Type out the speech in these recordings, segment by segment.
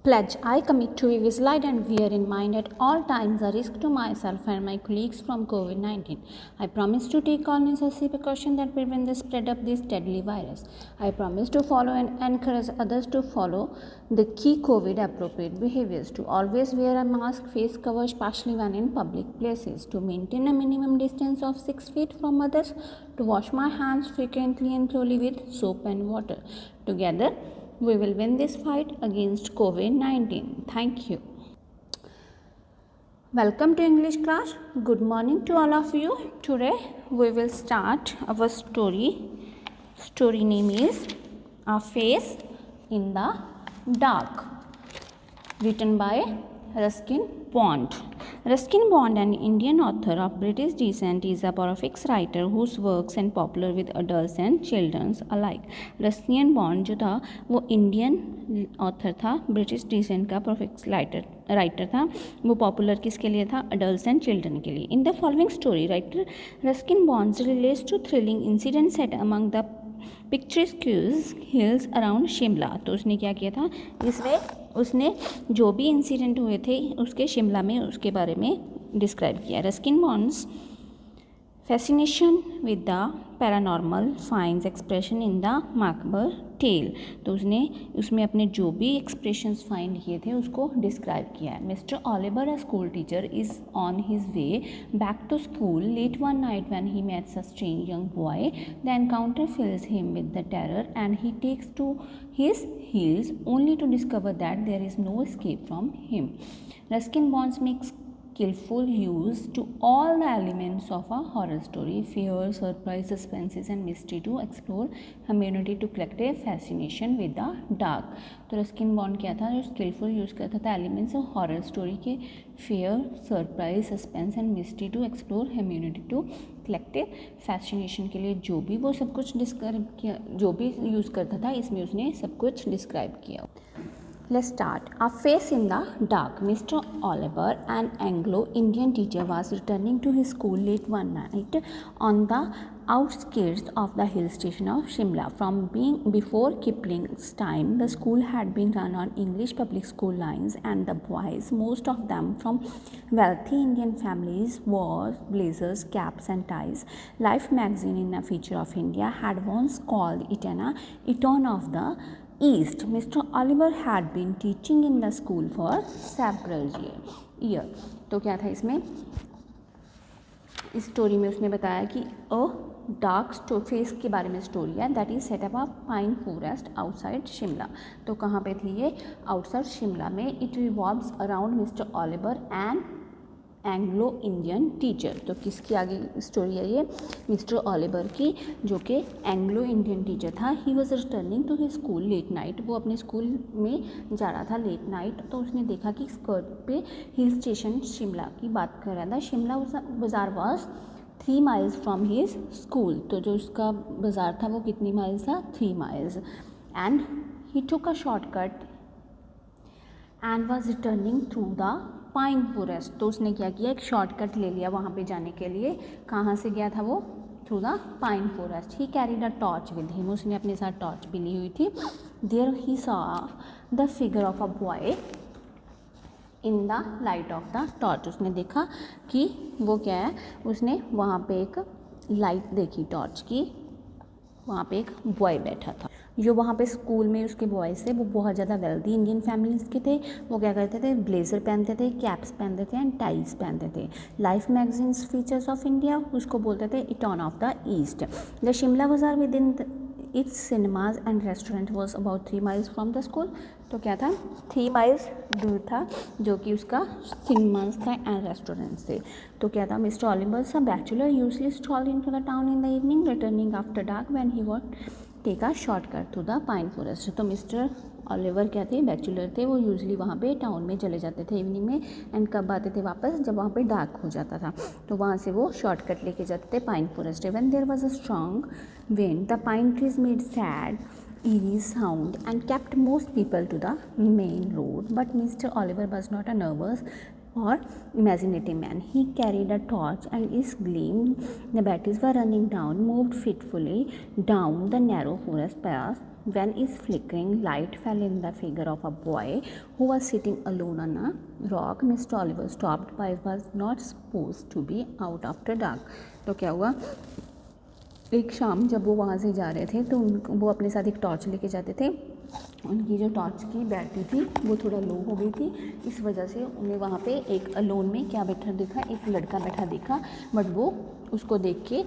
Pledge. I commit to be vigilant and bear in mind at all times the risk to myself and my colleagues from COVID-19. I promise to take all necessary precautions that prevent the spread of this deadly virus. I promise to follow and encourage others to follow the key COVID appropriate behaviors, to always wear a mask, face cover, especially when in public places, to maintain a minimum distance of 6 feet from others, to wash my hands frequently and thoroughly with soap and water. Together, we will win this fight against COVID-19. Thank you. Welcome to English class. Good morning to all of you. Today we will start our story. Story name is A Face in the Dark, written by Ruskin Bond. Ruskin Bond, an Indian author of British descent, is a prolific writer whose works are popular with adults and children alike. Ruskin Bond जो था वो Indian author था, British decent का prefix writer था. वो popular किसके लिए था? अडल्ट्स एंड चिल्ड्रन के लिए. In the following story writer Ruskin Bond's relates to thrilling incident set among the picturesque hills around Shimla. तो उसने क्या किया था? इसमें उसने जो भी इंसिडेंट हुए थे उसके शिमला में उसके बारे में डिस्क्राइब किया. Ruskin bonds fascination with the paranormal finds expression in the macabre tale. तो उसने उसमें अपने जो भी एक्सप्रेशंस फाइंड किए थे उसको डिस्क्राइब किया है. Mister Oliver, a school teacher, is on his way back to school late one night when he meets a strange young boy. The encounter fills him with the terror and he takes to his heels only to discover that there is no escape from him. Ruskin Bonds makes skillful use to all the elements of a horror story: fear, surprise, suspense and mystery, to explore humanity, to collect a fascination with the dark. तो Ruskin Bond क्या था? जो skilful use करता था elements of horror story के, fear, surprise, suspense and mystery, to explore humanity, to collective fascination के लिए जो भी वो सब कुछ डिस्क्राइब किया, जो भी यूज़ करता था इसमें उसने सब कुछ डिस्क्राइब किया. Let's start. A Face in the Dark. Mr. Oliver, an Anglo-Indian teacher, was returning to his school late one night on the outskirts of the hill station of Shimla. From being before Kipling's time, the school had been run on English public school lines, and the boys, most of them from wealthy Indian families, wore blazers, caps and ties. Life magazine, in a feature of India, had once called it an Eton of the East. Mr. Oliver had been teaching in the school for several years. तो क्या था इसमें? इस story में उसने बताया कि अ dark face के बारे में स्टोरी है that is set up a pine forest outside Shimla. तो कहाँ पे थी ये? आउटसाइड शिमला में. It revolves around mister Oliver and Anglo Indian teacher. तो किसकी आगे स्टोरी है ये? मिस्टर ऑलिवर की, जो कि एंग्लो इंडियन टीचर था. He was returning to his school late night. वो अपने स्कूल में जा रहा था लेट नाइट. तो उसने देखा कि स्कर्ट पे हिल स्टेशन शिमला की बात कर रहा था. शिमला बाज़ार was 3 miles from his school. तो जो उसका बाज़ार था वो कितनी माइल्स था? 3 miles. And he took a shortcut and was returning through the pine forest. तो उसने क्या किया? एक शॉर्टकट ले लिया वहाँ पे जाने के लिए. कहाँ से गया था वो? Through the pine forest. He carried a torch with him. उसने अपने साथ टॉर्च भी ली हुई थी. There he saw the figure of a boy in the light of the torch. उसने देखा कि वो क्या है, उसने वहाँ पे एक लाइट देखी टॉर्च की. वहाँ पे एक बॉय बैठा था. जो वहाँ पे स्कूल में उसके बॉयज़ थे वो बहुत ज़्यादा वेल्दी इंडियन फैमिलीज़ के थे. वो क्या करते थे? ब्लेज़र पहनते थे, कैप्स पहनते थे एंड टाइज पहनते थे. Life magazines features of India उसको बोलते थे Eton of the East. The Shimla bazaar with in its cinemas and restaurant was about 3 miles from the school. तो क्या था? 3 miles दूर था जो कि उसका सिनेमाज था एंड रेस्टोरेंट से. तो क्या था? Mister Oliver, a bachelor, usually stroll into the town in the evening, returning after dark when he would take a shortcut through the pine forest. तो मिस्टर ऑलिवर क्या थे? Bachelor थे. वो usually वहाँ पे टाउन में चले जाते थे इवनिंग में. एंड कब आते थे वापस? जब वहाँ पे डार्क हो जाता था. तो वहाँ से वो शॉर्टकट लेके जाते थे pine forest. When there was a strong wind the pine trees made sad eerie sound and kept most people to the main road. But Mr. Oliver was not a nervous or imaginative man. He carried a torch and its gleam, the batteries were running down, moved fitfully down the narrow forest path when is flickering light fell in the figure of a boy who was sitting alone on a rock. Mr. Oliver stopped by was not supposed to be out after dark. तो क्या हुआ, एक शाम जब वो वहाँ से जा रहे थे तो वो अपने साथ एक टॉर्च लेके जाते थे। उनकी जो टॉर्च की बैटरी थी वो थोड़ा लो हो गई थी, इस वजह से उन्हें वहाँ पे एक अलोन में क्या बैठा दिखा, एक लड़का बैठा दिखा, बट वो उसको देख के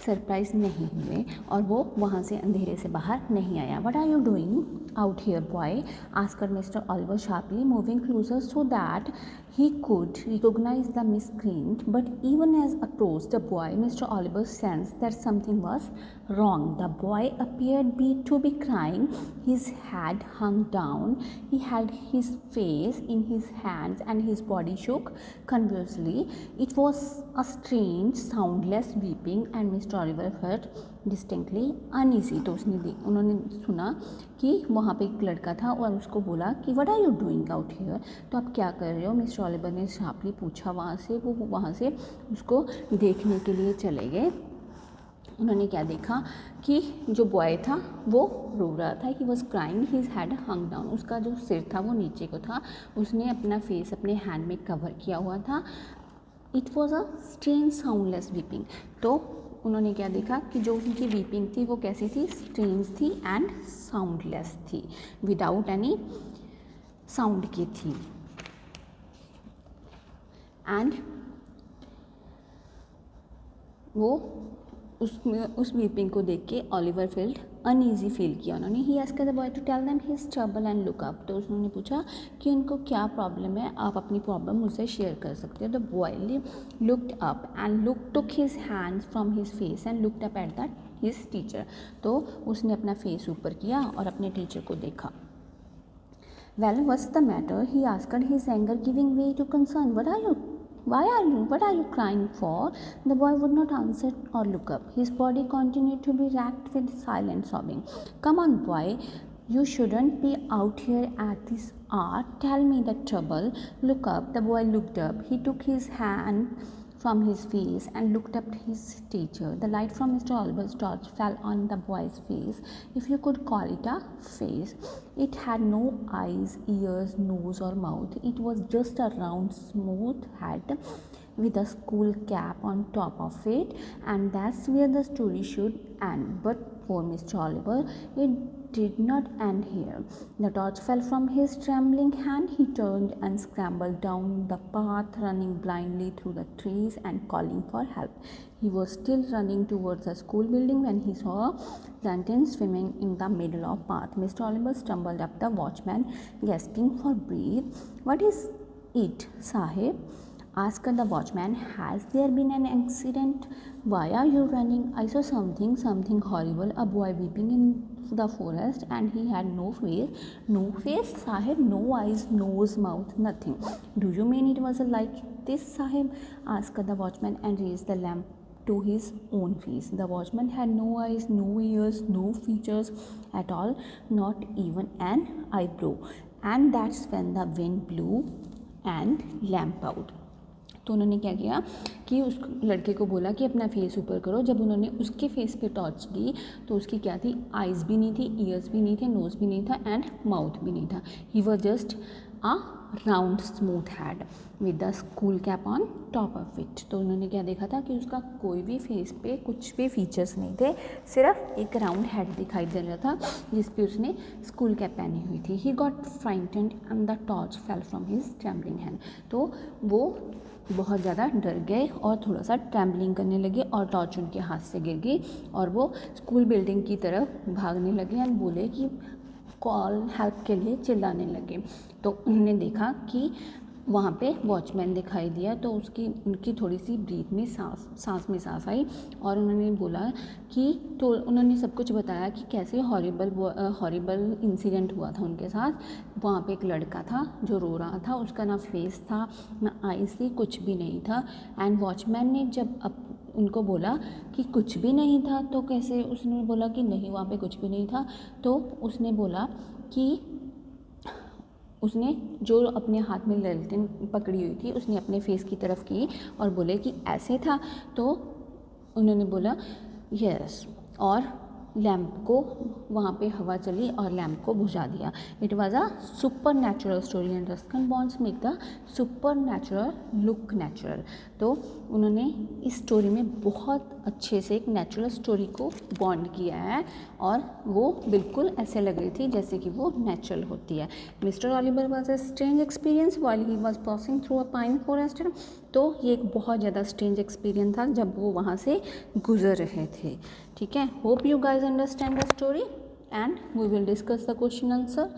सरप्राइज नहीं हुए और वो वहाँ से अंधेरे से बाहर नहीं आया. What are you doing out here boy, asked mister Oliver sharply, moving closer so that he could recognize the miscreant. But even as approached the boy, Mr. Oliver sensed that something was wrong. The boy appeared to be crying. His head hung down. He had his face in his hands and his body shook convulsively. It was a strange, soundless weeping, and Mr. Oliver felt distinctly uneasy. तो उन्होंने सुना कि वहाँ पे एक लड़का था और उसको बोला कि what are you doing out here, तो आप क्या कर रहे हो. मिस्टर ऑलिवर ने शार्पली पूछा वहाँ से. वो वहाँ से उसको देखने के लिए चले गए. उन्होंने क्या देखा कि जो बॉय था वो रो रहा था. He was crying, his had hung down, उसका जो सिर था वो नीचे को था, उसने अपना फेस अपने हैंड में कवर किया हुआ था. It was a strange soundless weeping. तो उन्होंने क्या देखा कि जो उनकी वीपिंग थी वो कैसी थी, स्ट्रेंज थी एंड साउंडलेस थी, विदाउट एनी साउंड की थी. एंड वो उस वीपिंग को देख के ऑलिवर फील्ड अनईजी फील किया. उन्होंने he asked the boy to tell them his trouble and look up. तो उन्होंने पूछा कि उनको क्या प्रॉब्लम है, आप अपनी प्रॉब्लम मुझसे शेयर कर सकते हो. The boy looked up and took his hands from his face and looked up at the his teacher. तो उसने अपना फेस ऊपर किया और अपने टीचर को देखा. Well, what's the matter? He asked, his anger giving way to concern. What are you crying for? The boy would not answer or look up. His body continued to be racked with silent sobbing. Come on, boy. You shouldn't be out here at this hour. Tell me the trouble. Look up. The boy looked up. He took his hand from his face and looked up at his teacher. The light from Mr. Oliver's torch fell on the boy's face, if you could call it a face. It had no eyes, ears, nose or mouth. It was just a round, smooth head with a school cap on top of it, and that's where the story should end. But for Mr. Oliver, it did not end here. The torch fell from his trembling hand. He turned and scrambled down the path, running blindly through the trees and calling for help. He was still running towards the school building when he saw lantern swimming in the middle of path. Mr. Oliver stumbled up the watchman, gasping for breath. What is it, Sahib? Asked the watchman. Has there been an accident? Why are you running? I saw something horrible, a boy weeping in the forest, and he had no face, Sahib, no eyes, nose, mouth, nothing. Do you mean it was like this, Sahib? Asked the watchman and raised the lamp to his own face. The watchman had no eyes, no ears, no features at all, not even an eyebrow. And that's when the wind blew and lamp out. तो उन्होंने क्या किया कि उस लड़के को बोला कि अपना फेस ऊपर करो. जब उन्होंने उसके फेस पे टॉर्च दी तो उसकी क्या थी, आइज़ भी नहीं थी, ईयर्स भी नहीं थे, नोज़ भी नहीं था एंड माउथ भी नहीं था. He was just a round smooth had with the school cap on top of it. तो उन्होंने क्या देखा था कि उसका कोई भी फेस पे कुछ भी फीचर्स नहीं थे, सिर्फ एक राउंड हेड दिखाई दे रहा था जिस पे उसने स्कूल कैप पहनी हुई थी. He got frightened and the torch fell from his trembling hand. तो वो बहुत ज़्यादा डर गए और थोड़ा सा ट्रैम्बलिंग करने लगे और टॉर्च उनके हाथ से गिर गई और वो स्कूल बिल्डिंग की तरफ भागने लगे एंड बोले कि कॉल हेल्प के लिए चिल्लाने लगे. तो उन्होंने देखा कि वहाँ पे वॉचमैन दिखाई दिया. तो उनकी थोड़ी सी ब्रीथ में सांस में सांस आई और उन्होंने बोला कि, तो उन्होंने सब कुछ बताया कि कैसे हॉरिबल इंसिडेंट हुआ था उनके साथ. वहाँ पे एक लड़का था जो रो रहा था, उसका ना फेस था ना आईज थी, कुछ भी नहीं था. एंड वॉचमैन ने जब उनको बोला कि कुछ भी नहीं था, तो कैसे, उसने बोला कि नहीं वहाँ पे कुछ भी नहीं था. तो उसने बोला कि उसने जो अपने हाथ में लैलटेन पकड़ी हुई थी उसने अपने फेस की तरफ की और बोले कि ऐसे था. तो उन्होंने बोला यस, और लैम्प को, वहाँ पे हवा चली और लैम्प को बुझा दिया. It was a super natural story and Ruskin bonds make the super natural look natural. तो उन्होंने इस स्टोरी में बहुत अच्छे से एक नेचुरल स्टोरी को बॉन्ड किया है और वो बिल्कुल ऐसे लग रही थी जैसे कि वो नेचुरल होती है. Mister Oliver was a strange experience while he was passing through a pine forest. तो ये एक बहुत ज़्यादा स्ट्रेंज एक्सपीरियंस था जब वो वहाँ से गुजर रहे थे. ठीक है. Hope you guys understand the story and we will discuss the question answer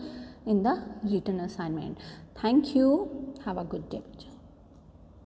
in the written assignment. Thank you. Have a good day.